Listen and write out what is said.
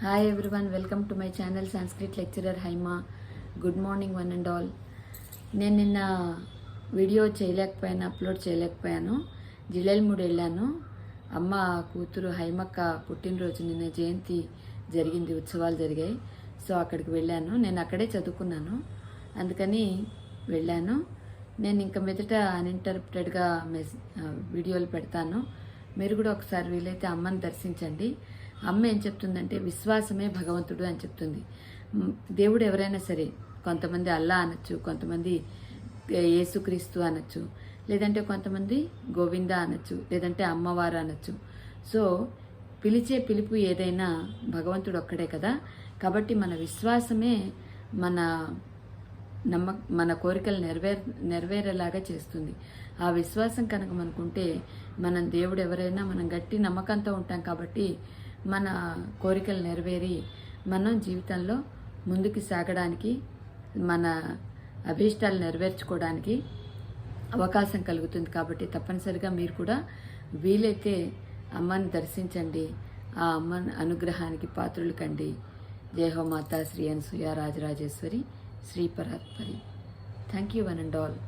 Hi everyone, welcome to my channel Sanskrit lecturer Haima. Good morning one and all. నేను నిన్న video upload చేయలేకపోయాను. జిల్లెల్మూడ్ వెళ్ళాను. అమ్మ కూతురు హైమక్క పుట్టినరోజు, నిన్న జయంతి జరిగింది, ఉత్సవాలు జరిగాయి. సో అక్కడికి వెళ్ళాను. నేను అక్కడే చదువుకున్నాను, అందుకని వెళ్ళాను. నేను ఇంకా మీదట అన్ఇంటరప్టెడ్గా వీడియోలు పెడతాను. మీరు కూడా ఒకసారి వీలైతే అమ్మని దర్శించండి. అమ్మ ఏం చెప్తుందంటే విశ్వాసమే భగవంతుడు అని చెప్తుంది. దేవుడు ఎవరైనా సరే, కొంతమంది అల్లా అనొచ్చు, కొంతమంది యేసుక్రీస్తు అనొచ్చు, లేదంటే కొంతమంది గోవింద అనొచ్చు, లేదంటే అమ్మవారు అనొచ్చు. సో పిలిచే పిలుపు ఏదైనా భగవంతుడు ఒక్కడే కదా. కాబట్టి మన విశ్వాసమే మన కోరికలు నెరవేరేలాగా చేస్తుంది. ఆ విశ్వాసం కనుక మనకుంటే మనం దేవుడు ఎవరైనా మనం గట్టి నమ్మకంతో ఉంటాం. కాబట్టి మన కోరికలు నెరవేరి మనం జీవితంలో ముందుకు సాగడానికి, మన అభీష్టాలు నెరవేర్చుకోవడానికి అవకాశం కలుగుతుంది. కాబట్టి తప్పనిసరిగా మీరు కూడా వీలైతే అమ్మని దర్శించండి, ఆ అమ్మ అనుగ్రహానికి పాత్రులు కండి. జై హో మాతా Shri Anasuya Rajarajeshwari Shri Paratpari. Thank you one and all.